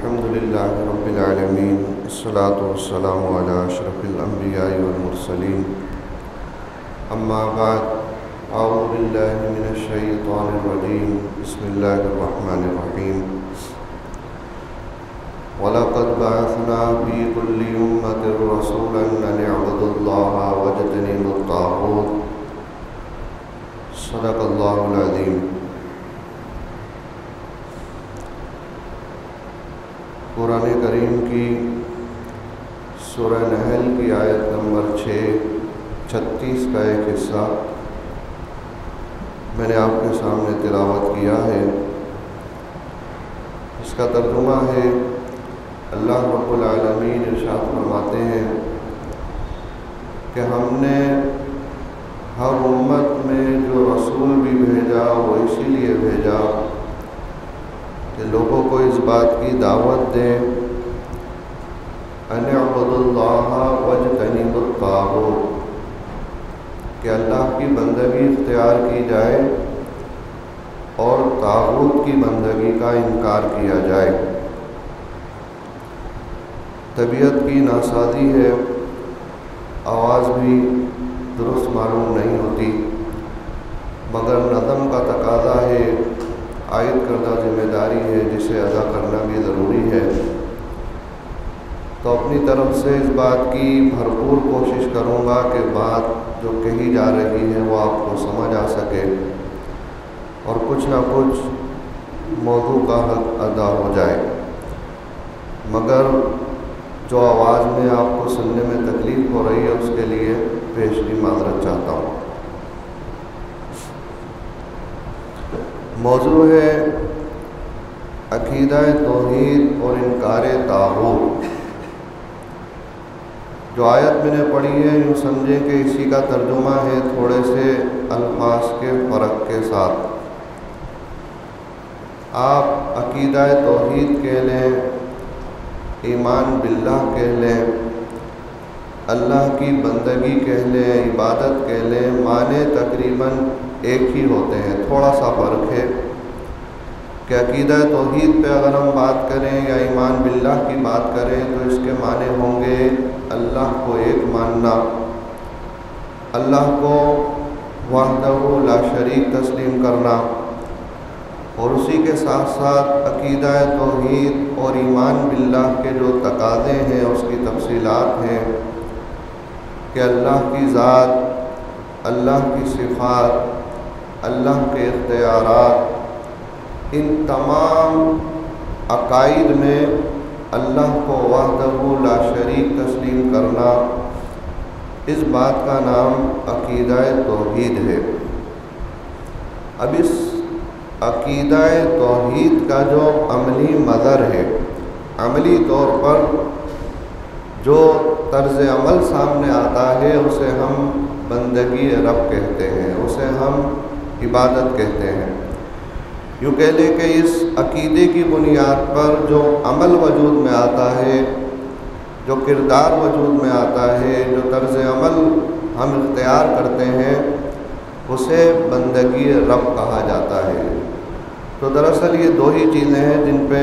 الحمد لله رب العالمين والصلاة والسلام على أشرف الأنبياء والمرسلين أما بعد أعوذ بالله من الشيطان الرجيم بسم الله الرحمن الرحيم وَلَقَدْ بَعَثْنَا فِي كُلِّ أُمَّةٍ رَسُولًا أَنِ اعْبُدُوا اللَّهَ وَاجْتَنِبُوا الطَّاغُوتَ صدق اللہ العظیم۔ قرآن کریم کی سورہ نحل کی آیت نمبر 36 کا ایک حصہ میں نے آپ کے سامنے تلاوت کیا ہے۔ اس کا ترجمہ ہے، اللہ رب العالمین ارشاد فرماتے ہیں کہ ہم نے ہر امت میں جو رسول بھی بھیجا وہ اسی لیے بھیجا کہ لوگوں کو اس بات کی دعوت دیں ان اعبدوا اللہ واجتنبوا الطاغوت، کہ اللہ کی بندگی اختیار کی جائے اور طاغوت کی بندگی کا انکار کیا جائے۔ طبیعت کی ناسازی ہے، آواز بھی درست معلوم نہیں ہوتی، مگر نظم کا تقاضا ہے، عائد کردہ ذمہ داری ہے جسے ادا کرنا بھی ضروری ہے۔ تو اپنی طرف سے اس بات کی بھرپور کوشش کروں گا کہ بات جو کہی جا رہی ہے وہ آپ کو سمجھ آ سکے اور کچھ نہ کچھ موضوع کا حق ادا ہو جائے، مگر جو آواز میں آپ کو سننے میں تکلیف ہو رہی ہے اس کے لیے پیشگی معذرت چاہتا ہوں۔ موضوع ہے عقیدہ توحید اور انکار طاغوت۔ جو آیت میں نے پڑھی ہے یوں سمجھیں کہ اسی کا ترجمہ ہے تھوڑے سے الفاظ کے فرق کے ساتھ۔ آپ عقیدہ توحید کہہ لیں، ایمان باللہ کہہ لیں، اللہ کی بندگی کہہ لیں، عبادت کہہ لیں، معنی تقریباً ایک ہی ہوتے ہیں، تھوڑا سا فرق ہے کہ عقیدہ توحید پہ اگر ہم بات کریں یا ایمان باللہ کی بات کریں تو اس کے معنی ہوں گے اللہ کو ایک ماننا، اللہ کو وحدہ لا شریک تسلیم کرنا، اور اسی کے ساتھ ساتھ عقیدہ توحید اور ایمان باللہ کے جو تقاضے ہیں اس کی تفصیلات ہیں کہ اللہ کی ذات، اللہ کی صفات، اللہ کے اختیارات، ان تمام عقائد میں اللہ کو وحدہ لا شریک تسلیم کرنا، اس بات کا نام عقیدہ توحید ہے۔ اب اس عقیدہ توحید کا جو عملی مظہر ہے، عملی طور پر جو طرز عمل سامنے آتا ہے اسے ہم بندگی رب کہتے ہیں، اسے ہم عبادت کہتے ہیں۔ یوں کہہ لیں کہ اس عقیدے کی بنیاد پر جو عمل وجود میں آتا ہے، جو کردار وجود میں آتا ہے، جو طرز عمل ہم اختیار کرتے ہیں اسے بندگی رب کہا جاتا ہے۔ تو دراصل یہ دو ہی چیزیں ہیں جن پہ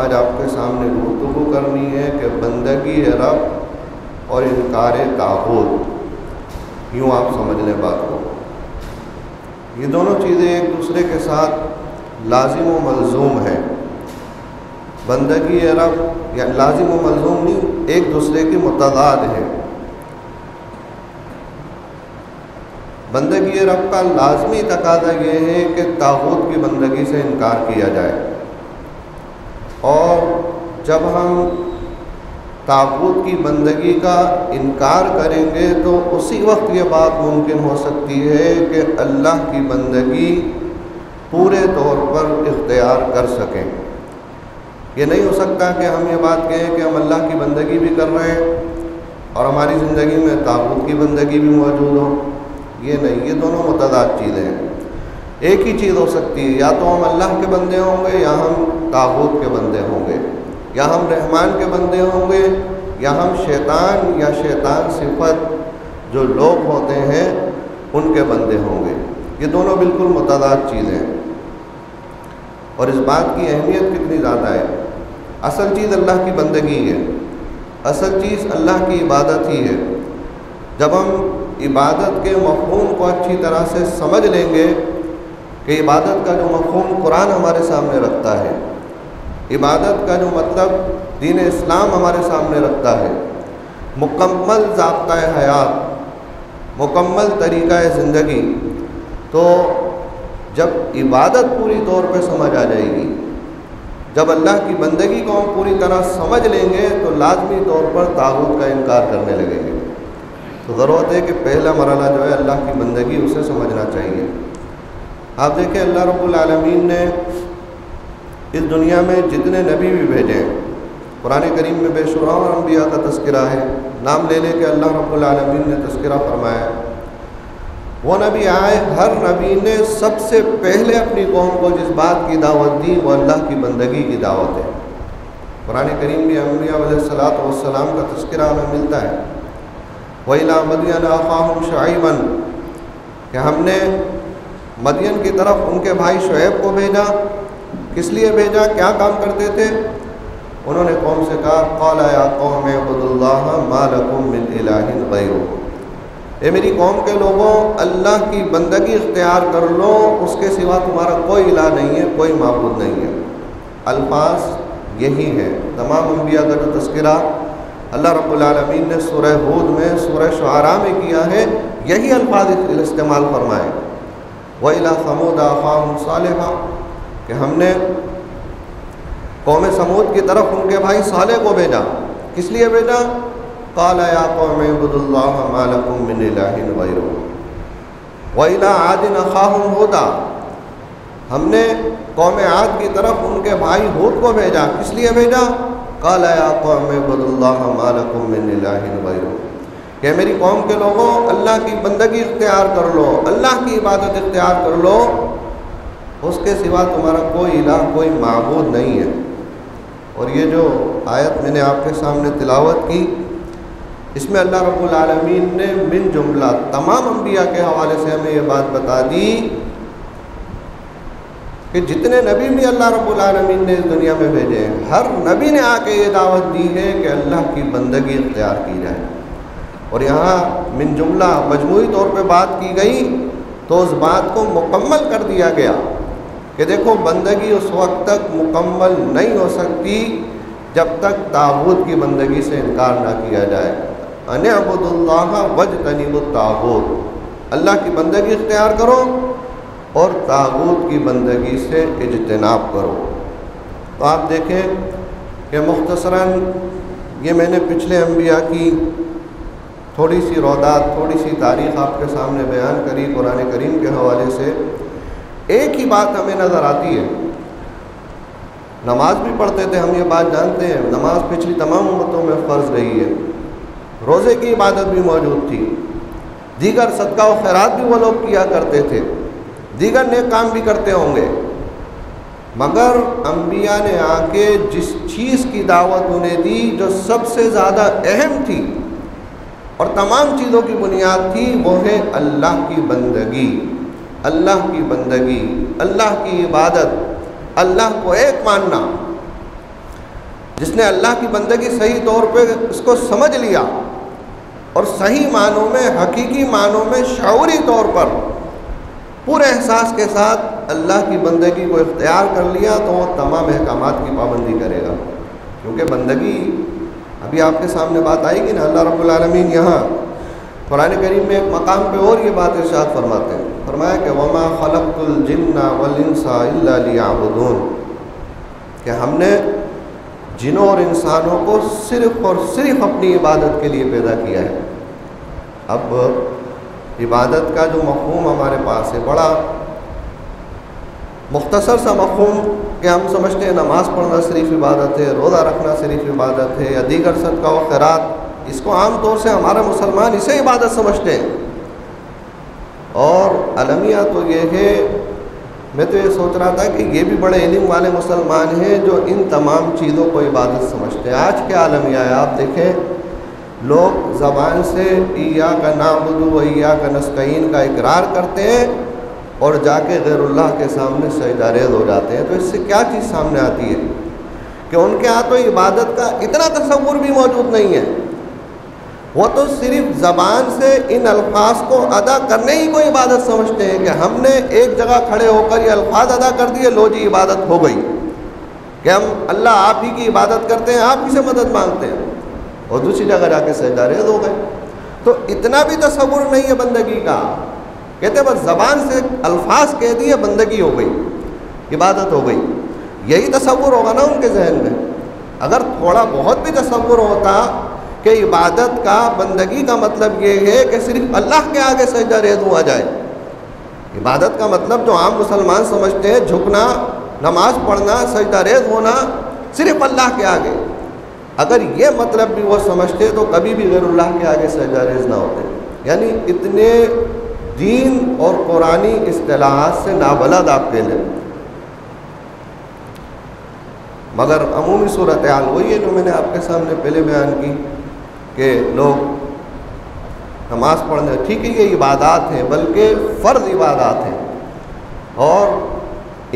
آج آپ کے سامنے گفتگو کرنی ہے کہ بندگی رب اور انکار طاغوت، یوں آپ سمجھ لیں بات کو۔ یہ دونوں چیزیں ایک دوسرے کے ساتھ لازم و ملزوم ہیں۔ بندگی رب یا لازم و ملزوم نہیں، ایک دوسرے کی متضاد ہے۔ بندگی رب کا لازمی تقاضا یہ ہے کہ طاغوت کی بندگی سے انکار کیا جائے، اور جب ہم طاغوت کی بندگی کا انکار کریں گے تو اسی وقت یہ بات ممکن ہو سکتی ہے کہ اللہ کی بندگی پورے طور پر اختیار کر سکیں۔ یہ نہیں ہو سکتا کہ ہم یہ بات کہیں کہ ہم اللہ کی بندگی بھی کر رہے ہیں اور ہماری زندگی میں طاغوت کی بندگی بھی موجود ہو، یہ نہیں، یہ دونوں متضاد چیزیں ہیں۔ ایک ہی چیز ہو سکتی ہے، یا تو ہم اللہ کے بندے ہوں گے یا ہم طاغوت کے بندے ہوں گے، یا ہم رحمان کے بندے ہوں گے یا ہم شیطان یا شیطان صفت جو لوگ ہوتے ہیں ان کے بندے ہوں گے۔ یہ دونوں بالکل متضاد چیزیں ہیں، اور اس بات کی اہمیت کتنی زیادہ ہے۔ اصل چیز اللہ کی بندگی ہے، اصل چیز اللہ کی عبادت ہی ہے۔ جب ہم عبادت کے مفہوم کو اچھی طرح سے سمجھ لیں گے کہ عبادت کا جو مفہوم قرآن ہمارے سامنے رکھتا ہے، عبادت کا جو مطلب دین اسلام ہمارے سامنے رکھتا ہے، مکمل ضابطۂ حیات، مکمل طریقہ زندگی، تو جب عبادت پوری طور پہ سمجھ آ جائے گی، جب اللہ کی بندگی کو ہم پوری طرح سمجھ لیں گے تو لازمی طور پر طاغوت کا انکار کرنے لگیں گے۔ تو ضرورت ہے کہ پہلا مرحلہ جو ہے اللہ کی بندگی اسے سمجھنا چاہیے۔ آپ دیکھیں اللہ رب العالمین نے اس دنیا میں جتنے نبی بھی بھیجے ہیں، قرآن کریم میں بے شمار انبیاء کا تذکرہ ہے، نام لے لے کے اللہ رب العالمین نے تذکرہ فرمایا۔ وہ نبی آئے، ہر نبی نے سب سے پہلے اپنی قوم کو جس بات کی دعوت دی وہ اللہ کی بندگی کی دعوت ہے۔ قرآن کریم میں انبیاء علیہ الصلوۃ والسلام کا تذکرہ ہمیں ملتا ہے۔ وَإِلَىٰ مَدْيَنَ أَخَاهُمْ شُعَيْبًا، کہ ہم نے مدین کی طرف ان کے بھائی شعیب کو بھیجا۔ کس لیے بھیجا؟ کیا کام کرتے تھے؟ انہوں نے قوم سے کہا قَالَ يَا قَوْمِ اعْبُدُوا اللَّهَ مَا لَكُم مِّنْ إِلَٰهٍ غَيْرُهُ، اے میری قوم کے لوگوں، اللہ کی بندگی اختیار کر لو، اس کے سوا تمہارا کوئی الہ نہیں ہے، کوئی معبود نہیں ہے۔ الفاظ یہی ہیں، تمام انبیاء کا جو تذکرہ اللہ رب العالمین نے سورہ ہود میں، سورہ شعراء میں کیا ہے، یہی الفاظ استعمال فرمائے۔ وَإِلَىٰ ثَمُودَ أَخَاهُمْ صَالِحًا، کہ ہم نے قوم سمود کی طرف ان کے بھائی صالح کو بھیجا۔ کس لیے بھیجا؟ قَالَ يَا قَوْمِ اعْبُدُوا اللَّهَ مَا لَكُم مِّنْ إِلَٰهٍ غَيْرُهُ وَإِلَىٰ عَادٍ أَخَاهُمْ هُودًا، ہم نے قوم عاد کی طرف ان کے بھائی ہود کو بھیجا۔ کس لیے بھیجا؟ قَالَ يَا قَوْمِ اعْبُدُوا اللَّهَ مَا لَكُم مِّنْ إِلَٰهٍ غَيْرُهُ، کہ میری قوم کے لوگوں اللہ کی بندگی اختیار کر لو، اللہ کی عبادت اختیار کر لو، اس کے سوا تمہارا کوئی الہ، کوئی معبود نہیں ہے۔ اور یہ جو آیت میں نے آپ کے سامنے تلاوت کی، اس میں اللہ رب العالمین نے من جملہ تمام انبیاء کے حوالے سے ہمیں یہ بات بتا دی کہ جتنے نبی بھی اللہ رب العالمین نے اس دنیا میں بھیجے ہیں، ہر نبی نے آ کے یہ دعوت دی ہے کہ اللہ کی بندگی اختیار کی جائے۔ اور یہاں من جملہ مجموعی طور پہ بات کی گئی تو اس بات کو مکمل کر دیا گیا کہ دیکھو بندگی اس وقت تک مکمل نہیں ہو سکتی جب تک طاغوت کی بندگی سے انکار نہ کیا جائے۔ ان اعبدوا اللہ واجتنبوا الطاغوت، اللہ کی بندگی اختیار کرو اور طاغوت کی بندگی سے اجتناب کرو۔ تو آپ دیکھیں کہ مختصراً یہ میں نے پچھلے انبیاء کی تھوڑی سی روایات، تھوڑی سی تاریخ آپ کے سامنے بیان کری قرآن کریم کے حوالے سے۔ ایک ہی بات ہمیں نظر آتی ہے، نماز بھی پڑھتے تھے، ہم یہ بات جانتے ہیں، نماز پچھلی تمام امتوں میں فرض رہی ہے، روزے کی عبادت بھی موجود تھی، دیگر صدقہ و خیرات بھی وہ لوگ کیا کرتے تھے، دیگر نیک کام بھی کرتے ہوں گے، مگر انبیاء نے آ کے جس چیز کی دعوت انہیں دی جو سب سے زیادہ اہم تھی اور تمام چیزوں کی بنیاد تھی، وہ ہے اللہ کی بندگی، اللہ کی بندگی، اللہ کی عبادت، اللہ کو ایک ماننا۔ جس نے اللہ کی بندگی صحیح طور پہ اس کو سمجھ لیا اور صحیح معنوں میں، حقیقی معنوں میں، شعوری طور پر پورے احساس کے ساتھ اللہ کی بندگی کو اختیار کر لیا تو وہ تمام احکامات کی پابندی کرے گا، کیونکہ بندگی ابھی آپ کے سامنے بات آئے گی نا۔ اللہ رب العالمین یہاں قرآن کریم میں ایک مقام پہ اور یہ بات ارشاد فرماتے ہیں، فرمایا کہ وَمَا خَلَقْتُ الْجِنَّ وَالْإِنسَ إِلَّا لِيَعْبُدُونَ، کہ ہم نے جنوں اور انسانوں کو صرف اور صرف اپنی عبادت کے لیے پیدا کیا ہے۔ اب عبادت کا جو مفہوم ہمارے پاس ہے بڑا مختصر سا مفہوم کہ ہم سمجھتے ہیں نماز پڑھنا صرف عبادت ہے، روزہ رکھنا صرف عبادت ہے، یا دیگر صدقہ و خیرات، اس کو عام طور سے ہمارے مسلمان اسے عبادت سمجھتے ہیں۔ اور المیہ تو یہ ہے، میں تو یہ سوچ رہا تھا کہ یہ بھی بڑے علم والے مسلمان ہیں جو ان تمام چیزوں کو عبادت سمجھتے ہیں۔ آج کیا المیہ ہے، آپ دیکھیں لوگ زبان سے ایاک نعبد و ایاک نستعین کا اقرار کرتے ہیں اور جا کے غیر اللہ کے سامنے سجدہ ریز ہو جاتے ہیں۔ تو اس سے کیا چیز سامنے آتی ہے کہ ان کے ہاں تو عبادت کا اتنا تصور بھی موجود نہیں ہے. وہ تو صرف زبان سے ان الفاظ کو ادا کرنے ہی کو عبادت سمجھتے ہیں کہ ہم نے ایک جگہ کھڑے ہو کر یہ الفاظ ادا کر دیے، لو جی عبادت ہو گئی، کہ ہم اللہ آپ ہی کی عبادت کرتے ہیں، آپ ہی سے مدد مانگتے ہیں، اور دوسری جگہ جا کے سجدہ ریز ہو گئے. تو اتنا بھی تصور نہیں ہے بندگی کا. کہتے بس زبان سے الفاظ کہہ دیے، بندگی ہو گئی، عبادت ہو گئی. یہی تصور ہوگا نا ان کے ذہن میں. اگر تھوڑا بہت بھی تصور ہوتا کہ عبادت کا، بندگی کا مطلب یہ ہے کہ صرف اللہ کے آگے سجدہ ریز ہوا جائے. عبادت کا مطلب جو عام مسلمان سمجھتے ہیں جھکنا، نماز پڑھنا، سجدہ ریز ہونا صرف اللہ کے آگے، اگر یہ مطلب بھی وہ سمجھتے تو کبھی بھی غیر اللہ کے آگے سجدہ ریز نہ ہوتے. یعنی اتنے دین اور قرآنی اصطلاحات سے نابلد آپ کہہ لیں. مگر عمومی صورتحال وہی ہے جو میں نے آپ کے سامنے پہلے بیان کی کہ لوگ نماز پڑھنے، ٹھیک ہے یہ عبادات ہیں، بلکہ فرض عبادات ہیں، اور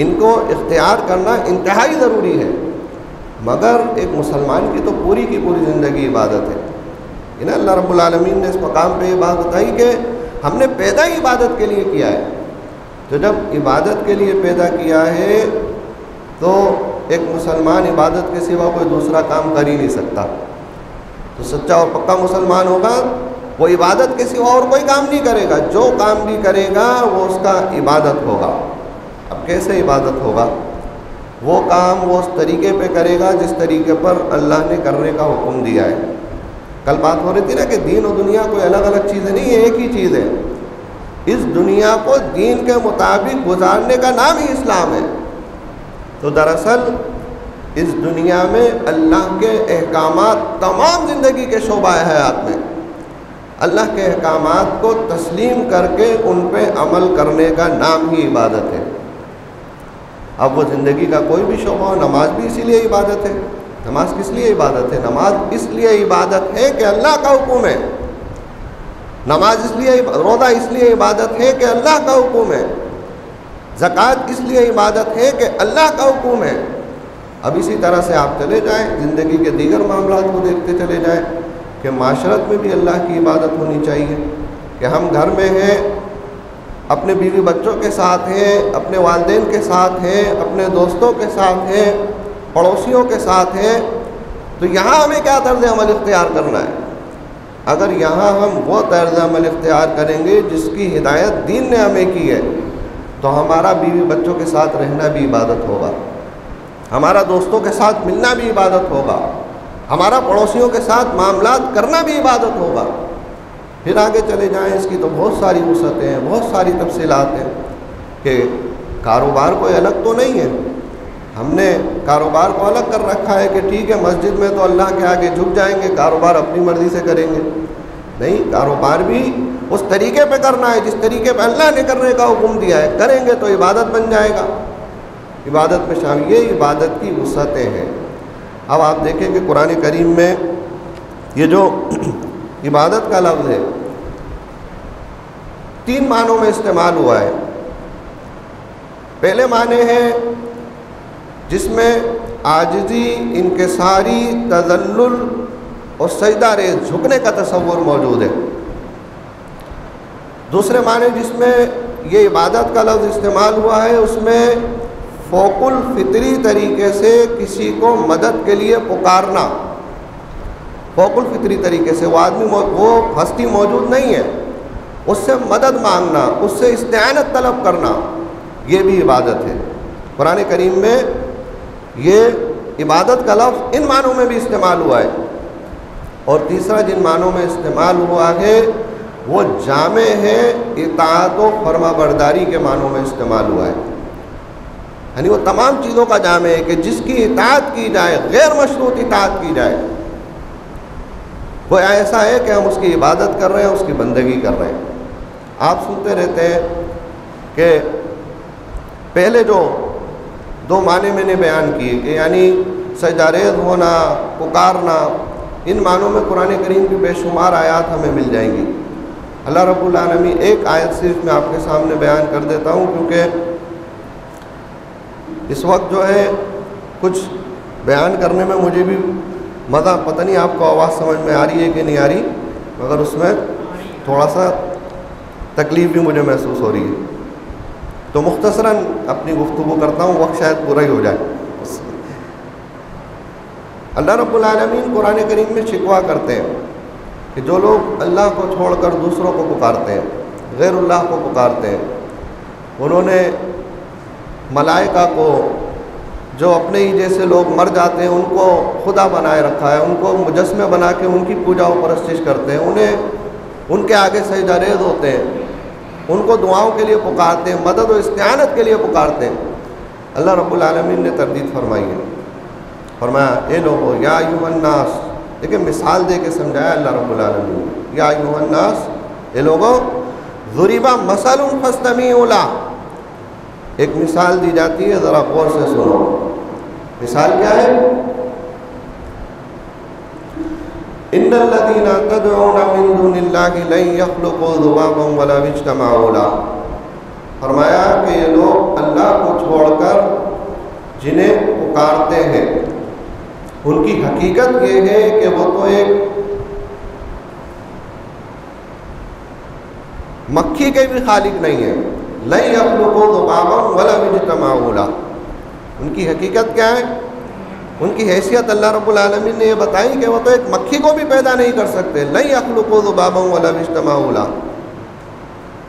ان کو اختیار کرنا انتہائی ضروری ہے. مگر ایک مسلمان کی تو پوری کی پوری زندگی عبادت ہے. انہیں اللہ رب العالمین نے اس مقام پہ یہ بات بتائی کہ ہم نے پیدا ہی عبادت کے لیے کیا ہے. تو جب عبادت کے لیے پیدا کیا ہے تو ایک مسلمان عبادت کے سوا کوئی دوسرا کام کر ہی نہیں سکتا. تو سچا اور پکا مسلمان ہوگا وہ عبادت کے سوا اور کوئی کام نہیں کرے گا. جو کام بھی کرے گا وہ اس کا عبادت ہوگا. اب کیسے عبادت ہوگا؟ وہ کام وہ اس طریقے پہ کرے گا جس طریقے پر اللہ نے کرنے کا حکم دیا ہے. کل بات ہو رہی تھی نا کہ دین و دنیا کوئی الگ الگ چیزیں نہیں ہے، ایک ہی چیز ہے. اس دنیا کو دین کے مطابق گزارنے کا نام ہی اسلام ہے. تو دراصل اس دنیا میں اللہ کے احکامات تمام زندگی کے شعبہ حیات میں اللہ کے احکامات کو تسلیم کر کے ان پہ عمل کرنے کا نام ہی عبادت ہے. اب وہ زندگی کا کوئی بھی شعبہ ہو، نماز بھی اسی لیے عبادت ہے. نماز کس لیے عبادت ہے؟ نماز اس لیے عبادت ہے کہ اللہ کا حکم ہے. نماز اس لیے، روزہ اس لیے عبادت ہے کہ اللہ کا حکم ہے. زکوٰۃ اس لیے عبادت ہے کہ اللہ کا حکم ہے. اب اسی طرح سے آپ چلے جائیں، زندگی کے دیگر معاملات کو دیکھتے چلے جائیں کہ معاشرت میں بھی اللہ کی عبادت ہونی چاہیے. کہ ہم گھر میں ہیں، اپنے بیوی بچوں کے ساتھ ہیں، اپنے والدین کے ساتھ ہیں، اپنے دوستوں کے ساتھ ہیں، پڑوسیوں کے ساتھ ہیں، تو یہاں ہمیں کیا طرز عمل اختیار کرنا ہے؟ اگر یہاں ہم وہ طرز عمل اختیار کریں گے جس کی ہدایت دین نے ہمیں کی ہے تو ہمارا بیوی بچوں کے ساتھ رہنا بھی عبادت ہوگا، ہمارا دوستوں کے ساتھ ملنا بھی عبادت ہوگا، ہمارا پڑوسیوں کے ساتھ معاملات کرنا بھی عبادت ہوگا. پھر آگے چلے جائیں، اس کی تو بہت ساری وسعتیں ہیں، بہت ساری تفصیلات ہیں کہ کاروبار کوئی الگ تو نہیں ہے. ہم نے کاروبار کو الگ کر رکھا ہے کہ ٹھیک ہے مسجد میں تو اللہ کے آگے جھک جائیں گے، کاروبار اپنی مرضی سے کریں گے. نہیں، کاروبار بھی اس طریقے پہ کرنا ہے جس طریقے پہ اللہ نے کرنے کا حکم دیا ہے. کریں گے تو عبادت بن جائے گا. عبادت میں شامل یہ عبادت کی وسعتیں ہیں. اب آپ دیکھیں کہ قرآن کریم میں یہ جو عبادت کا لفظ ہے 3 معنوں میں استعمال ہوا ہے. پہلے معنی ہے جس میں عاجزی، انکساری، تذلل اور سجدہ ریز، جھکنے کا تصور موجود ہے. دوسرے معنی جس میں یہ عبادت کا لفظ استعمال ہوا ہے اس میں فوق الفطری طریقے سے کسی کو مدد کے لیے پکارنا. فوق الفطری طریقے سے وہ آدمی، وہ ہستی موجود نہیں ہے، اس سے مدد مانگنا، اس سے استعانت طلب کرنا، یہ بھی عبادت ہے. قرآن کریم میں یہ عبادت کا لفظ ان معنوں میں بھی استعمال ہوا ہے. اور تیسرا جن معنوں میں استعمال ہوا ہے وہ جامع ہے، اطاعت و فرما برداری کے معنوں میں استعمال ہوا ہے. یعنی وہ تمام چیزوں کا جامع ہے کہ جس کی اطاعت کی جائے، غیر مشروط اطاعت کی جائے. وہ ایسا ہے کہ ہم اس کی عبادت کر رہے ہیں، اس کی بندگی کر رہے ہیں. آپ سنتے رہتے ہیں کہ پہلے جو 2 معنی میں نے بیان کیے کہ یعنی سجدہ ریز ہونا، پکارنا، ان معنوں میں قرآن کریم کی بے شمار آیات ہمیں مل جائیں گی. اللہ رب العالمین ایک آیت صرف میں آپ کے سامنے بیان کر دیتا ہوں کیونکہ اس وقت جو ہے کچھ بیان کرنے میں مجھے بھی مزہ، پتہ نہیں آپ کو آواز سمجھ میں آ رہی ہے کہ نہیں آ رہی، مگر اس میں تھوڑا سا تکلیف بھی مجھے محسوس ہو رہی ہے، تو مختصراً اپنی گفتگو کرتا ہوں، وقت شاید پورا ہی ہو جائے۔ اللہ رب العالمین قرآن کریم میں شکوہ کرتے ہیں کہ جو لوگ اللہ کو چھوڑ کر دوسروں کو پکارتے ہیں، غیر اللہ کو پکارتے ہیں، انہوں نے ملائکہ کو، جو اپنے ہی جیسے لوگ مر جاتے ہیں ان کو خدا بنائے رکھا ہے، ان کو مجسمے بنا کے ان کی پوجا و پرستش کرتے ہیں، انہیں ان کے آگے سجدہ ریز ہوتے ہیں، ان کو دعاؤں کے لیے پکارتے ہیں، مدد و استعانت کے لیے پکارتے ہیں۔ اللہ رب العالمین نے تردید فرمائی ہے، فرمایا اے لوگو یا ایھا الناس، دیکھیں مثال دے کے سمجھایا اللہ رب العالمین نے، یا ایھا الناس، اے لوگو، ضرب مثل فاستمعوا لہ، ایک مثال دی جاتی ہے، ذرا غور سے سنو۔ مثال کیا ہے؟ ان الذین تدعون من دون اللہ لن یخلقوا ذبابا ولو اجتمعوا لہ، فرمایا کہ یہ لوگ اللہ کو چھوڑ کر جنہیں پکارتے ہیں، ان کی حقیقت یہ ہے کہ وہ تو ایک مکھی کے بھی خالق نہیں ہے، لن یخلقوا ذبابا ولو اجتمعوا لہ، ان کی حقیقت کیا ہے؟ ان کی حیثیت اللہ رب العالمین نے یہ بتائی کہ وہ تو ایک مکھی کو بھی پیدا نہیں کر سکتے، لن یخلقوا ذبابا ولو اجتمعوا لہ،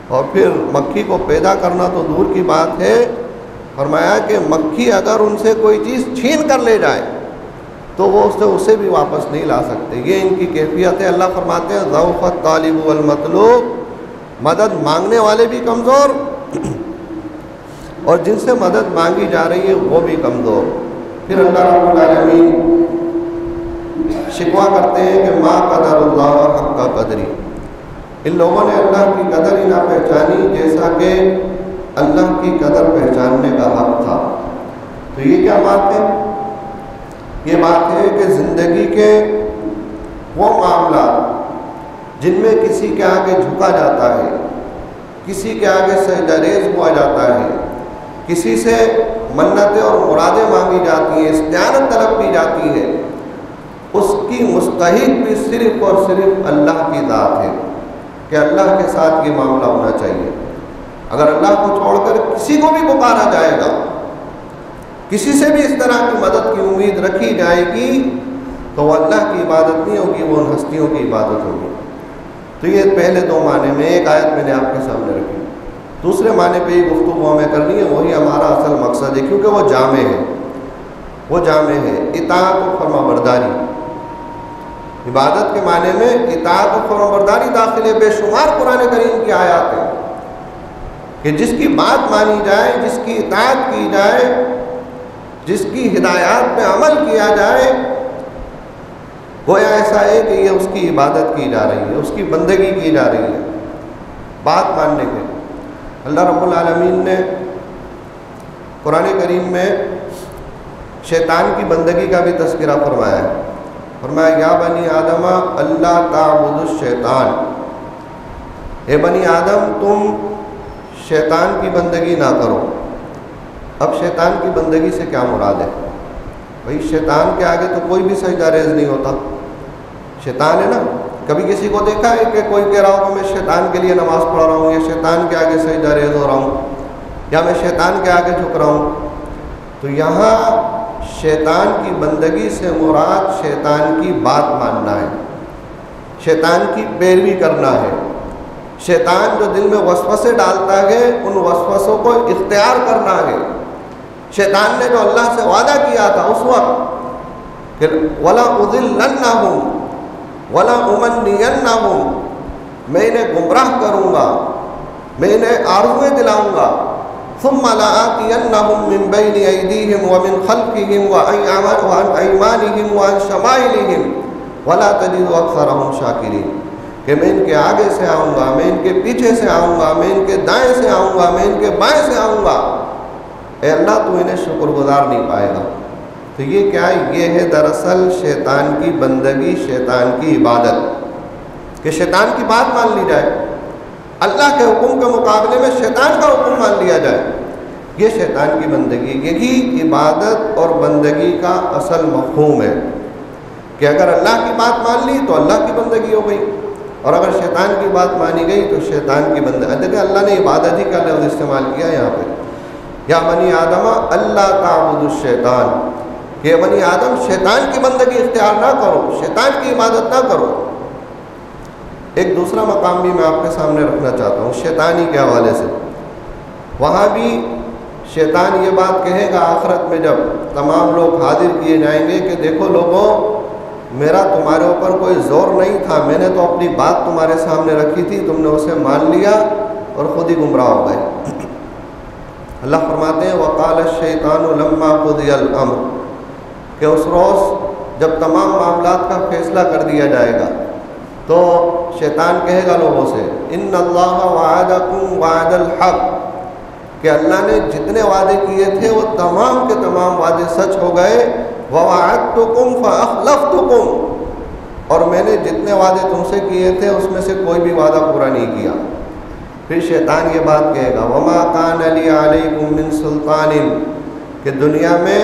اور پھر مکھی کو پیدا کرنا تو دور کی بات ہے، فرمایا کہ مکھی اگر ان سے کوئی چیز چھین کر لے جائے تو وہ اسے بھی واپس نہیں لا سکتے، یہ ان کی کیفیت ہے۔ اللہ فرماتے ہیں ضعف الطالب والمطلوب، مدد مانگنے والے بھی کمزور اور جن سے مدد مانگی جا رہی ہے وہ بھی کمزور۔ پھر اللہ رب العالمین شکوہ کرتے ہیں کہ ما قدر اللہ حق قدری، ان لوگوں نے اللہ کی قدر ہی نہ پہچانی جیسا کہ اللہ کی قدر پہچاننے کا حق تھا۔ تو یہ کیا بات ہے؟ یہ بات ہے کہ زندگی کے وہ معاملات جن میں کسی کے آگے جھکا جاتا ہے، کسی کے آگے سجدہ ریز ہوا جاتا ہے، کسی سے منتیں اور مرادیں مانگی جاتی ہیں، استعانت طلب کی جاتی ہے، اس کی مستحق بھی صرف اور صرف اللہ کی ذات ہے، کہ اللہ کے ساتھ یہ معاملہ ہونا چاہیے۔ اگر اللہ کو چھوڑ کر کسی کو بھی پکارا جائے گا، کسی سے بھی اس طرح کی مدد کی امید رکھی جائے گی، تو وہ اللہ کی عبادت نہیں ہوگی، وہ ان ہستیوں کی عبادت ہوگی۔ تو یہ پہلے دو معنی میں، ایک آیت میں نے آپ کے سامنے رکھی، دوسرے معنی پہ یہ گفتگو ہمیں کرنی ہے، وہی ہمارا اصل مقصد ہے، کیونکہ وہ جامع ہے، وہ جامع ہے۔ اطاعت و فرما برداری، عبادت کے معنی میں اطاعت و فرما برداری داخل ہے۔ بے شمار قرآن کریم کی آیات ہیں کہ جس کی بات مانی جائے، جس کی اطاعت کی جائے، جس کی ہدایات پہ عمل کیا جائے، گویا ایسا ہے کہ یہ اس کی عبادت کی جا رہی ہے، اس کی بندگی کی جا رہی ہے، بات ماننے کے۔ اللہ رب العالمین نے قرآن کریم میں شیطان کی بندگی کا بھی تذکرہ فرمایا ہے، فرمایا یا بنی آدم اللہ تعبدوا الشیطان، اے بنی آدم تم شیطان کی بندگی نہ کرو۔ اب شیطان کی بندگی سے کیا مراد ہے؟ بھئی شیطان کے آگے تو کوئی بھی سجدہ ریز نہیں ہوتا، شیطان ہے نا۔ کبھی کسی کو دیکھا ہے کہ کوئی کہہ رہا ہو کہ میں شیطان کے لیے نماز پڑھ رہا ہوں، یا شیطان کے آگے سجدہ ریز ہو رہا ہوں، یا میں شیطان کے آگے جھک رہا ہوں؟ تو یہاں شیطان کی بندگی سے مراد شیطان کی بات ماننا ہے، شیطان کی پیروی کرنا ہے۔ شیطان جو دل میں وسوسے ڈالتا ہے ان وسوسوں کو اختیار کرنا ہے۔ شیطان نے جو اللہ سے وعدہ کیا تھا اس وقت کہ وَلَا أُضِلَّنَّهُمْ وَلَا أُمَنِّيَنَّهُمْ، میں انہیں گمراہ کروں گا، میں انہیں آرزویں دلاؤں گا، ثُمَّ لَآتِيَنَّهُمْ مِنْ بَيْنِ أَيْدِيهِمْ وَمِنْ خَلْفِهِمْ وَعَنْ أَيْمَانِهِمْ وَعَنْ شَمَائِلِهِمْ وَلَا تَجِدُ أَكْثَرَهُمْ شَاكِرِينَ، کہ میں ان کے آگے سے آؤں گا، میں ان کے پیچھے سے آؤں گا، میں ان کے دائیں سے آؤں گا، میں ان کے بائیں سے آؤں گا، اے اللہ تو انہیں شکر گزار نہیں پائے گا۔ تو یہ کیا ہے؟ یہ ہے دراصل شیطان کی بندگی، شیطان کی عبادت، کہ شیطان کی بات مان لی جائے، اللہ کے حکم کے مقابلے میں شیطان کا حکم مان لیا جائے۔ یہ شیطان کی بندگی، یہی عبادت اور بندگی کا اصل مفہوم ہے کہ اگر اللہ کی بات مان لی تو اللہ کی بندگی ہو گئی، اور اگر شیطان کی بات مانی گئی تو شیطان کی بندگی۔ دیکھیں اللہ نے عبادت ہی کا لفظ استعمال کیا یہاں پہ، یا بنی آدم اللہ تعبدوا الشیطان، کہ بنی آدم شیطان کی بندگی اختیار نہ کرو، شیطان کی عبادت نہ کرو۔ ایک دوسرا مقام بھی میں آپ کے سامنے رکھنا چاہتا ہوں شیطانی کے حوالے سے۔ وہاں بھی شیطان یہ بات کہے گا آخرت میں جب تمام لوگ حاضر کیے جائیں گے کہ دیکھو لوگوں، میرا تمہارے اوپر کوئی زور نہیں تھا، میں نے تو اپنی بات تمہارے سامنے رکھی تھی، تم نے اسے مان لیا اور خود ہی گمراہ ہو گئے۔ اللہ فرماتے ہیں وَقَالَ الشَّيْطَانُ لَمَّا قُضِيَ الْأَمْرُ، کہ اس روز جب تمام معاملات کا فیصلہ کر دیا جائے گا تو شیطان کہے گا لوگوں سے اِنَّ اللَّهَ وَعَدَكُمْ وَعْدَ الْحَقِّ، کہ اللہ نے جتنے وعدے کیے تھے وہ تمام کے تمام وعدے سچ ہو گئے، وَوَعَدتُكُمْ فَأَخْلَفْتُكُمْ، اور میں نے جتنے وعدے تم سے کیے تھے اس میں سے کوئی بھی وعدہ پورا نہیں کیا۔ پھر شیطان یہ بات کہے گا وَمَا كَانَ لِي عَلَيْكُمْ مِنْ سُلْطَانٍ، کہ دنیا میں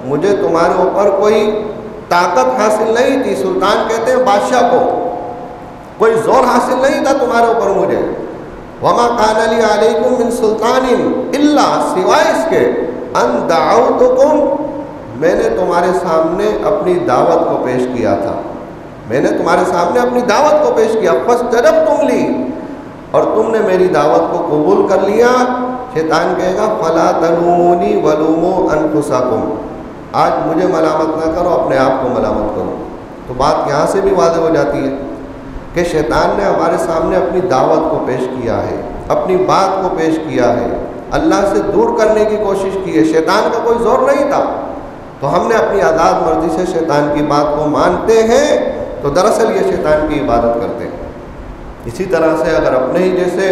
مجھے تمہارے اوپر کوئی طاقت حاصل نہیں تھی، سلطان کہتے ہیں بادشاہ کو، کوئی زور حاصل نہیں تھا تمہارے اوپر مجھے۔ وَمَا كَانَ لِي عَلَيْكُمْ مِنْ سُلْطَانٍ إِلَّا، سوائے اس کے أَن دَعَوْتُكُمْ، میں نے تمہارے سامنے اپنی دعوت کو پیش کیا تھا، میں نے تمہارے سامنے اپنی دعوت کو پیش کیا، فَاسْتَجَبْتُمْ لِي، اور تم نے میری دعوت کو قبول کر لیا۔ شیطان کہے گا فَلَا تَلُومُونِي وَلُومُوا أَنفُسَكُمْ، آج مجھے ملامت نہ کرو، اپنے آپ کو ملامت کرو۔ تو بات یہاں سے بھی واضح ہو جاتی ہے کہ شیطان نے ہمارے سامنے اپنی دعوت کو پیش کیا ہے، اپنی بات کو پیش کیا ہے، اللہ سے دور کرنے کی کوشش کی ہے، شیطان کا کوئی زور نہیں تھا، تو ہم نے اپنی آزاد مرضی سے شیطان کی بات کو مانتے ہیں تو دراصل یہ شیطان کی عبادت کرتے ہیں۔ اسی طرح سے اگر اپنے ہی جیسے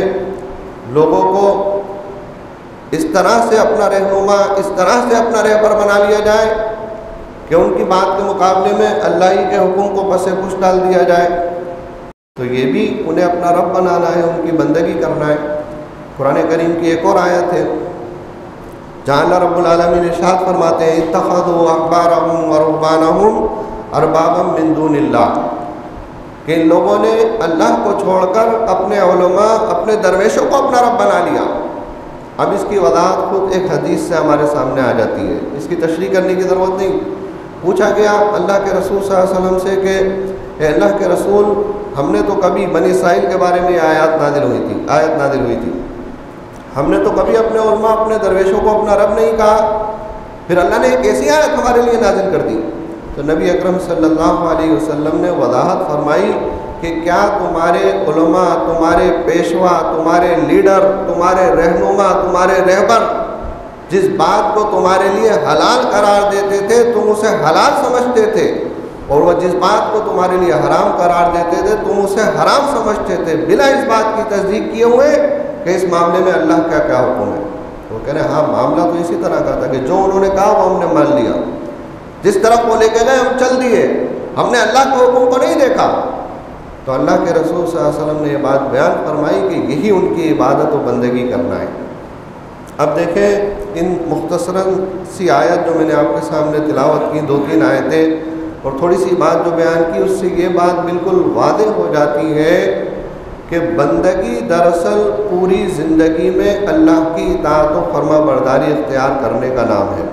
لوگوں کو اس طرح سے اپنا رہنما، اس طرح سے اپنا رہبر بنا لیا جائے کہ ان کی بات کے مقابلے میں اللہ ہی کے حکم کو پس پش ڈال دیا جائے، تو یہ بھی انہیں اپنا رب بنانا ہے، ان کی بندگی کرنا ہے۔ قرآن کریم کی ایک اور آیت ہے جہاں اللہ رب العالمین ارشاد فرماتے ہیں اتخذوا احبارهم ورهبانهم اربابا من دون اللہ، کہ ان لوگوں نے اللہ کو چھوڑ کر اپنے علماء، اپنے درویشوں کو اپنا رب بنا لیا۔ اب اس کی وضاحت خود ایک حدیث سے ہمارے سامنے آ جاتی ہے، اس کی تشریح کرنے کی ضرورت نہیں۔ پوچھا گیا اللہ کے رسول صلی اللہ علیہ وسلم سے کہ اے اللہ کے رسول، ہم نے تو کبھی بنی اسرائیل کے بارے میں آیت نازل ہوئی تھی، ہم نے تو کبھی اپنے علماء، اپنے درویشوں کو اپنا رب نہیں کہا، پھر اللہ نے ایک ایسی آیت ہمارے لیے نازل کر دی۔ تو نبی اکرم صلی اللہ علیہ وسلم نے وضاحت فرمائی کہ کیا تمہارے علماء، تمہارے پیشوا، تمہارے لیڈر، تمہارے رہنما، تمہارے رہبر جس بات کو تمہارے لیے حلال قرار دیتے تھے تم اسے حلال سمجھتے تھے، اور وہ جس بات کو تمہارے لیے حرام قرار دیتے تھے تم اسے حرام سمجھتے تھے، بلا اس بات کی تصدیق کیے ہوئے کہ اس معاملے میں اللہ کا کیا حکم ہے۔ وہ کہہ رہے ہیں ہاں معاملہ تو اسی طرح کا تھا کہ جو انہوں نے کہا وہ ہم نے مان لیا، جس طرف وہ لے کے گئے ہم چل دیے، ہم نے اللہ کے حکم کو نہیں دیکھا۔ تو اللہ کے رسول صلی اللہ علیہ وسلم نے یہ بات بیان فرمائی کہ یہی ان کی عبادت و بندگی کرنا ہے۔ اب دیکھیں ان مختصراً سی آیت جو میں نے آپ کے سامنے تلاوت کی، 2-3 آیتیں اور تھوڑی سی بات جو بیان کی، اس سے یہ بات بالکل واضح ہو جاتی ہے کہ بندگی دراصل پوری زندگی میں اللہ کی اطاعت و فرما برداری اختیار کرنے کا نام ہے۔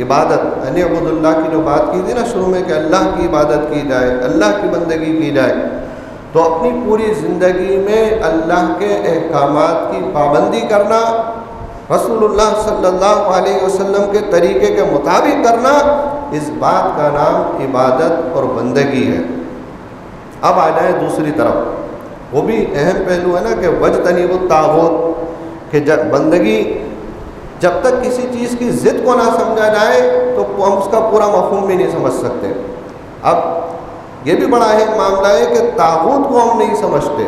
عبادت یعنی عبد اللہ کی جو بات کی تھی نا شروع میں کہ اللہ کی عبادت کی جائے، اللہ کی بندگی کی جائے، تو اپنی پوری زندگی میں اللہ کے احکامات کی پابندی کرنا، رسول اللہ صلی اللہ علیہ وسلم کے طریقے کے مطابق کرنا، اس بات کا نام عبادت اور بندگی ہے۔ اب آ جائیں دوسری طرف، وہ بھی اہم پہلو ہے نا کہ وجتنبوا الطاغوت، کہ بندگی جب تک کسی چیز کی ضد کو نہ سمجھا جائے تو ہم اس کا پورا مفہوم بھی نہیں سمجھ سکتے۔ اب یہ بھی بڑا اہم معاملہ ہے کہ طاغوت کو ہم نہیں سمجھتے،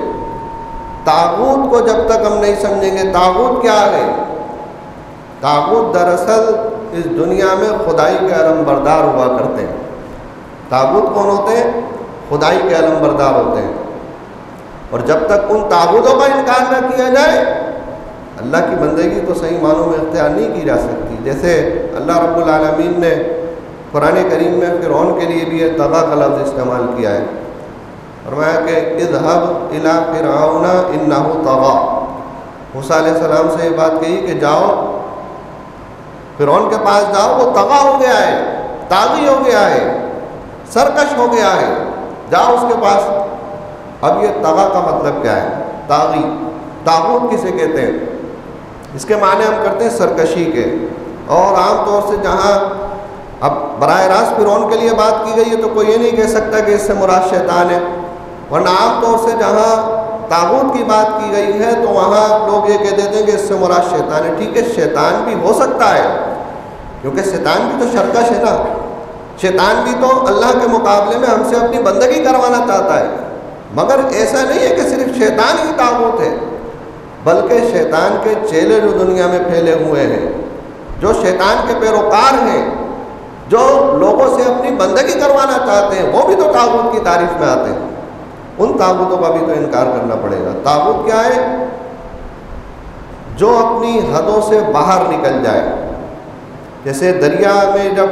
طاغوت کو جب تک ہم نہیں سمجھیں گے طاغوت کیا ہے۔ طاغوت دراصل اس دنیا میں خدائی کے علم بردار ہوا کرتے ہیں۔ طاغوت کون ہوتے ہیں؟ خدائی کے علم بردار ہوتے ہیں، اور جب تک ان طاغوتوں کا انکار نہ کیا جائے اللہ کی بندگی تو صحیح معنوں میں اختیار نہیں کی جا سکتی. جیسے اللہ رب العالمین نے قرآن کریم میں فرعون کے لیے بھی یہ طغیٰ کا لفظ استعمال کیا ہے. فرمایا کہ اذهب الى فرعون انه طغى. موسیٰ علیہ السلام سے یہ بات کہی کہ جاؤ فرعون کے پاس جاؤ، وہ طغیٰ ہو گیا ہے، طاغی ہو گیا ہے، سرکش ہو گیا ہے، جاؤ اس کے پاس. اب یہ طغیٰ کا مطلب کیا ہے؟ طاغی، طاغوت کسے کہتے ہیں؟ اس کے معنی ہم کرتے ہیں سرکشی کے. اور عام طور سے جہاں اب براہ راست فرعون کے لیے بات کی گئی ہے تو کوئی یہ نہیں کہہ سکتا کہ اس سے مراد شیطان ہے، ورنہ عام طور سے جہاں طاغوت کی بات کی گئی ہے تو وہاں لوگ یہ کہہ دیتے ہیں کہ اس سے مراد شیطان ہے. ٹھیک ہے، شیطان بھی ہو سکتا ہے، کیونکہ شیطان بھی تو سرکش ہے نا. شیطان بھی تو اللہ کے مقابلے میں ہم سے اپنی بندگی کروانا چاہتا ہے. مگر ایسا نہیں ہے کہ صرف شیطان ہی طاغوت ہے، بلکہ شیطان کے چیلے جو دنیا میں پھیلے ہوئے ہیں، جو شیطان کے پیروکار ہیں، جو لوگوں سے اپنی بندگی کروانا چاہتے ہیں، وہ بھی تو طاغوت کی تعریف میں آتے ہیں. ان طاغوتوں کا بھی تو انکار کرنا پڑے گا. طاغوت کیا ہے؟ جو اپنی حدوں سے باہر نکل جائے. جیسے دریا میں جب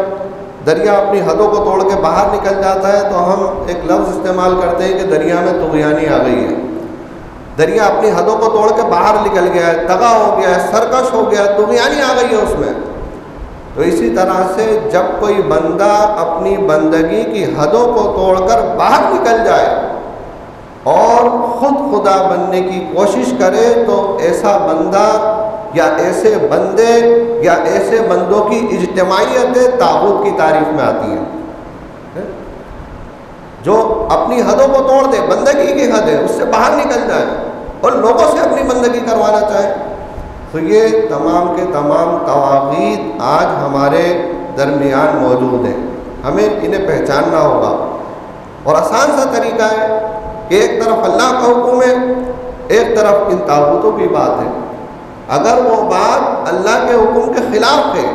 دریا اپنی حدوں کو توڑ کے باہر نکل جاتا ہے تو ہم ایک لفظ استعمال کرتے ہیں کہ دریا میں طغیانی آ گئی ہے. دریا اپنی حدوں کو توڑ کے باہر نکل گیا ہے، طغیٰ ہو گیا ہے، سرکش ہو گیا ہے، طغیانی آ گئی ہے اس میں. تو اسی طرح سے جب کوئی بندہ اپنی بندگی کی حدوں کو توڑ کر باہر نکل جائے اور خود خدا بننے کی کوشش کرے تو ایسا بندہ یا ایسے بندے یا ایسے بندوں کی اجتماعیت طاغوت کی تعریف میں آتی ہے. جو اپنی حدوں کو توڑ دے، بندگی کی حد ہے اس سے باہر نکل جائے اور لوگوں سے اپنی بندگی کروانا چاہے. تو یہ تمام کے تمام طواغیت آج ہمارے درمیان موجود ہیں. ہمیں انہیں پہچاننا ہوگا. اور آسان سا طریقہ ہے کہ ایک طرف اللہ کا حکم ہے، ایک طرف ان طاغوتوں کی بات ہے. اگر وہ بات اللہ کے حکم کے خلاف ہے،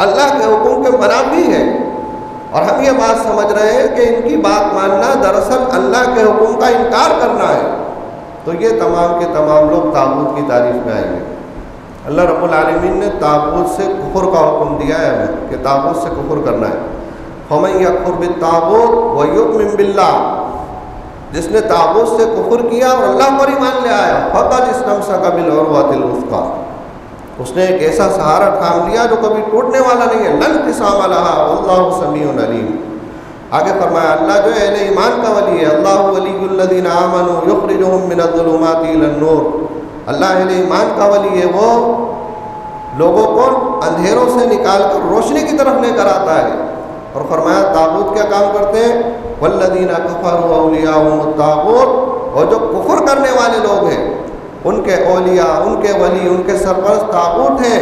اللہ کے حکم کے منافی ہے، اور ہم یہ بات سمجھ رہے ہیں کہ ان کی بات ماننا دراصل اللہ کے حکم کا انکار کرنا ہے، تو یہ تمام کے تمام لوگ طاغوت کی تعریف میں آئیں گے. اللہ رب العالمین نے طاغوت سے کفر کا حکم دیا ہے ہمیں کہ طاغوت سے کفر کرنا ہے. فَمَن يَكْفُرْ بِالطَّاغُوتِ وَيُؤْمِنْ بِاللَّهِ، جس نے طاغوت سے کفر کیا اور اللہ پر ایمان لے آیا، فَقَدِ اسْتَمْسَكَ بِالْعُرْوَةِ الْوُثْقَىٰ، اس نے ایک ایسا سہارا تھام لیا جو کبھی ٹوٹنے والا نہیں ہے. لَا انْقِسَامَ لَهَا وَاللَّهُ سَمِيعٌ عَلِيمٌ. آگے فرمایا اللہ جو ہے اہل ایمان کا ولی ہے. اللہ ولی الذین آمنوا یخرجہم من الظلمات الی النور. اللہ اہل ایمان کا ولی ہے، وہ لوگوں کو اندھیروں سے نکال کر روشنی کی طرف لے کر آتا ہے. اور فرمایا طاغوت کیا کام کرتے ہیں؟ والذین کفروا اولیاءہم الطاغوت، اور جو کفر کرنے والے لوگ ہیں ان کے اولیاء، ان کے ولی، ان کے سرپرست طاغوت ہیں.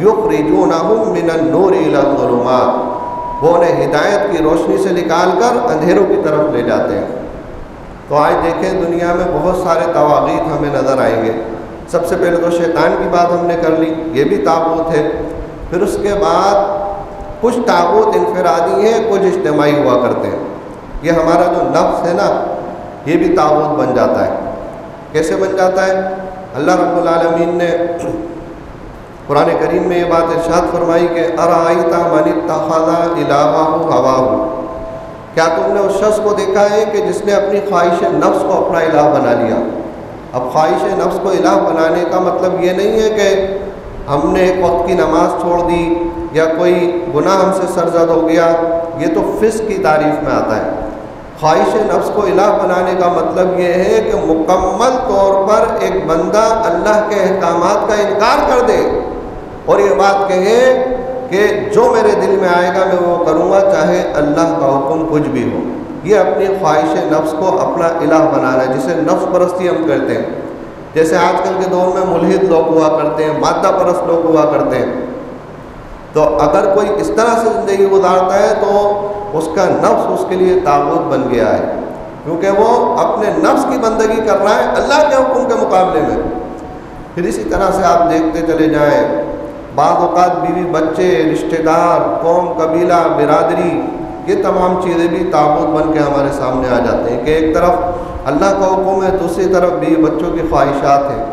یخرجونہم من النور الی الظلمات، وہ انہیں ہدایت کی روشنی سے نکال کر اندھیروں کی طرف لے جاتے ہیں. تو آج دیکھیں دنیا میں بہت سارے طواغیت ہمیں نظر آئیں گے. سب سے پہلے تو شیطان کی بات ہم نے کر لی، یہ بھی طاغوت ہے. پھر اس کے بعد کچھ طاغوت انفرادی ہیں، کچھ اجتماعی ہوا کرتے ہیں. یہ ہمارا جو نفس ہے نا، یہ بھی طاغوت بن جاتا ہے. کیسے بن جاتا ہے؟ اللہ رب العالمین نے قرآن کریم میں یہ بات ارشاد فرمائی کہ ارائیت من اتخذ الہہ ہواہ، کیا تم نے اس شخص کو دیکھا ہے کہ جس نے اپنی خواہش نفس کو اپنا الہ بنا لیا. اب خواہش نفس کو الہ بنانے کا مطلب یہ نہیں ہے کہ ہم نے ایک وقت کی نماز چھوڑ دی یا کوئی گناہ ہم سے سرزد ہو گیا، یہ تو فسق کی تعریف میں آتا ہے. خواہش نفس کو الہ بنانے کا مطلب یہ ہے کہ مکمل طور پر ایک بندہ اللہ کے احکامات کا انکار کر دے اور یہ بات کہے کہ جو میرے دل میں آئے گا میں وہ کروں گا، چاہے اللہ کا حکم کچھ بھی ہو. یہ اپنی خواہش نفس کو اپنا الہ بنانا ہے، جسے نفس پرستی ہم کرتے ہیں. جیسے آج کل کے دور میں ملحد لوگ ہوا کرتے ہیں، مادہ پرست لوگ ہوا کرتے ہیں. تو اگر کوئی اس طرح سے زندگی گزارتا ہے تو اس کا نفس اس کے لیے طاغوت بن گیا ہے، کیونکہ وہ اپنے نفس کی بندگی کر رہا ہے اللہ کے حکم کے مقابلے میں. پھر اسی طرح سے آپ دیکھتے چلے جائیں، بعض اوقات بیوی بچے، رشتہ دار، قوم، قبیلہ، برادری، یہ تمام چیزیں بھی طاغوت بن کے ہمارے سامنے آ جاتے ہیں کہ ایک طرف اللہ کا حکم ہے، دوسری طرف بیوی بچوں کی خواہشات ہیں.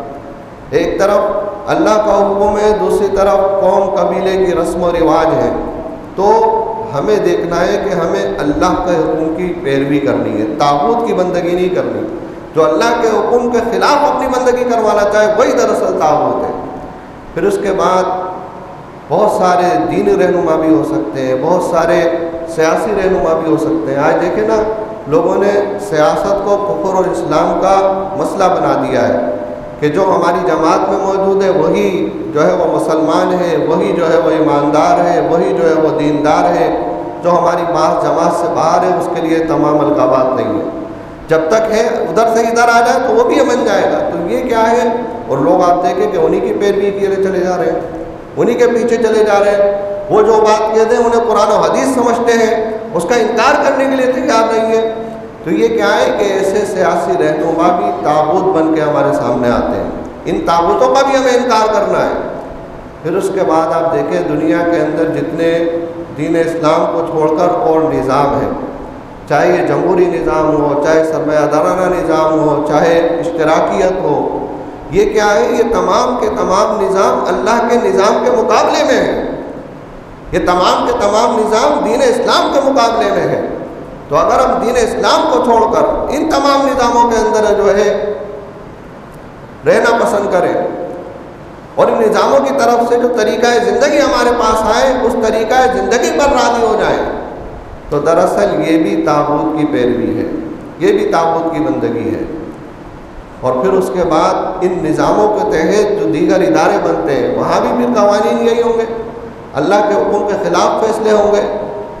ایک طرف اللہ کا حکم ہے، دوسری طرف قوم قبیلے کی رسم و رواج ہے، تو ہمیں دیکھنا ہے کہ ہمیں اللہ کے حکم کی پیروی کرنی ہے، طاغوت کی بندگی نہیں کرنی۔ جو اللہ کے حکم کے خلاف اپنی بندگی کروانا چاہے وہی دراصل طاغوت ہے۔ پھر اس کے بعد بہت سارے دینی رہنما بھی ہو سکتے ہیں، بہت سارے سیاسی رہنما بھی ہو سکتے ہیں۔ آج دیکھیں نا، لوگوں نے سیاست کو کفر اور اسلام کا مسئلہ بنا دیا ہے کہ جو ہماری جماعت میں موجود ہے وہی جو ہے وہ مسلمان ہے، وہی جو ہے وہ ایماندار ہے، وہی جو ہے وہ دیندار ہے، جو ہماری جماعت سے باہر ہے اس کے لیے تمام القابات نہیں ہے۔ جب تک ہے ادھر سے ادھر آ جائے تو وہ بھی بن جائے گا۔ تو یہ کیا ہے؟ اور لوگ آپ دیکھیں کہ انہی کی پیروی کیے چلے جا رہے ہیں، انہی کے پیچھے چلے جا رہے ہیں۔ وہ جو بات کہتے ہیں انہیں قرآن و حدیث سمجھتے ہیں، اس کا انکار کرنے کے لیے تیار نہیں ہے۔ تو یہ کیا ہے کہ ایسے سیاسی رہنما بھی طاغوت بن کے ہمارے سامنے آتے ہیں، ان طاغوتوں کا بھی ہمیں انکار کرنا ہے۔ پھر اس کے بعد آپ دیکھیں دنیا کے اندر جتنے دین اسلام کو چھوڑ کر اور نظام ہیں، چاہے یہ جمہوری نظام ہو، چاہے سرمایہ دارانہ نظام ہو، چاہے اشتراکیت ہو، یہ کیا ہے؟ یہ تمام کے تمام نظام اللہ کے نظام کے مقابلے میں ہیں۔ یہ تمام کے تمام نظام دین اسلام کے مقابلے میں ہیں۔ تو اگر ہم دین اسلام کو چھوڑ کر ان تمام نظاموں کے اندر جو ہے رہنا پسند کریں اور ان نظاموں کی طرف سے جو طریقہ زندگی ہمارے پاس آئے اس طریقہ زندگی پر راضی ہو جائیں، تو دراصل یہ بھی طاغوت کی پیروی ہے، یہ بھی طاغوت کی بندگی ہے۔ اور پھر اس کے بعد ان نظاموں کے تحت جو دیگر ادارے بنتے ہیں وہاں بھی پھر قوانین یہی ہوں گے، اللہ کے حکم کے خلاف فیصلے ہوں گے،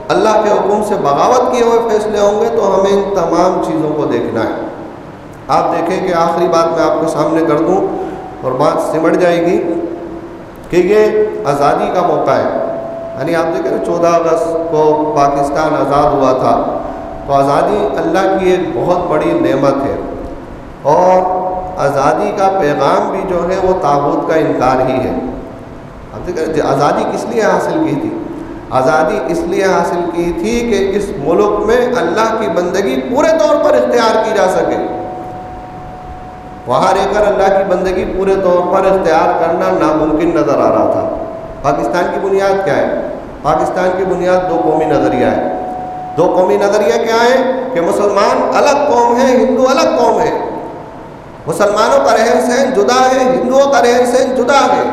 اللہ کے حکم سے بغاوت کیے ہوئے فیصلے ہوں گے۔ تو ہمیں ان تمام چیزوں کو دیکھنا ہے۔ آپ دیکھیں کہ آخری بات میں آپ کے سامنے کر دوں اور بات سمٹ جائے گی کہ یہ آزادی کا موقع ہے۔ یعنی آپ دیکھیں نا 14 اگست کو پاکستان آزاد ہوا تھا، تو آزادی اللہ کی ایک بہت بڑی نعمت ہے، اور آزادی کا پیغام بھی جو ہے وہ طاغوت کا انکار ہی ہے۔ آپ دیکھیں آزادی کس لیے حاصل کی تھی؟ آزادی اس لیے حاصل کی تھی کہ اس ملک میں اللہ کی بندگی پورے طور پر اختیار کی جا سکے۔ وہاں رہ کر اللہ کی بندگی پورے طور پر اختیار کرنا ناممکن نظر آ رہا تھا۔ پاکستان کی بنیاد کیا ہے؟ پاکستان کی بنیاد دو قومی نظریہ ہے۔ دو قومی نظریہ کیا ہے؟ کہ مسلمان الگ قوم ہے، ہندو الگ قوم ہے۔ مسلمانوں کا رہن سہن جدا ہے، ہندوؤں کا رہن سہن جدا ہے۔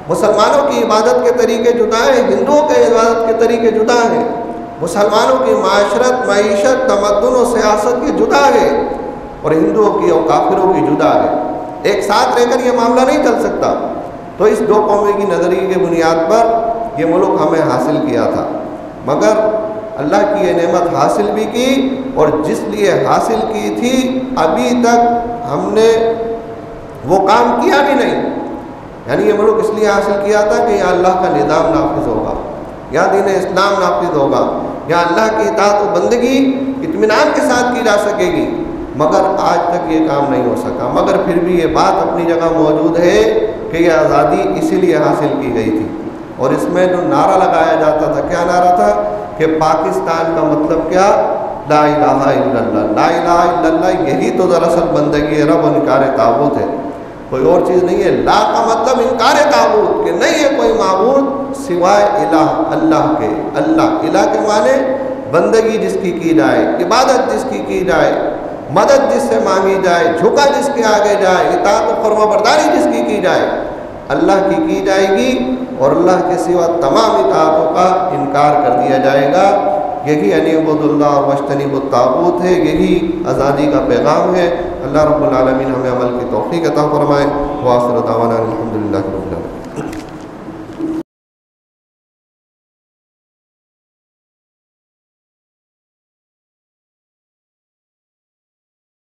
مسلمانوں کی عبادت کے طریقے جدا ہیں، ہندوؤں کے عبادت کے طریقے جدا ہیں۔ مسلمانوں کی معاشرت، معیشت، تمدن و سیاست کی جدا ہے، اور ہندوؤں کی اور کافروں کی جدا ہے۔ ایک ساتھ رہ کر یہ معاملہ نہیں چل سکتا۔ تو اس دو قوموں کی نظریے کی بنیاد پر یہ ملک ہمیں حاصل کیا تھا، مگر اللہ کی یہ نعمت حاصل بھی کی، اور جس لیے حاصل کی تھی ابھی تک ہم نے وہ کام کیا بھی نہیں۔ یعنی یہ ملک اس لیے حاصل کیا تھا کہ یہاں اللہ کا نظام نافذ ہوگا، یہاں دین اسلام نافذ ہوگا، یہاں اللہ کی اطاعت و بندگی اطمینان کے ساتھ کی جا سکے گی، مگر آج تک یہ کام نہیں ہو سکا۔ مگر پھر بھی یہ بات اپنی جگہ موجود ہے کہ یہ آزادی اسی لیے حاصل کی گئی تھی۔ اور اس میں جو نعرہ لگایا جاتا تھا، کیا نعرہ تھا؟ کہ پاکستان کا مطلب کیا؟ لا الہ الا اللہ۔ لا الہ الا اللہ یہی تو دراصل بندگی رب و انکار طاغوت ہے، کوئی اور چیز نہیں ہے۔ لا کا مطلب انکار طاغوت، کہ نہیں ہے کوئی معبود سوائے الہ اللہ کے۔ اللہ الہ کے معنی بندگی جس کی جائے، عبادت جس کی جائے، مدد جس سے مانگی جائے، جھکا جس کے آگے جائے، اطاعت و فرما برداری جس کی جائے، اللہ کی جائے گی، اور اللہ کے سوا تمام اطاعتوں کا انکار کر دیا جائے گا۔ یہی انعبد اللہ اور واجتنبوا الطاغوت ہے، یہی آزادی کا پیغام ہے۔ اللہ رب العالمین ہمیں عمل کی توفیق عطا فرمائے۔ وآخر دعوانا الحمدللہ رب العالمین۔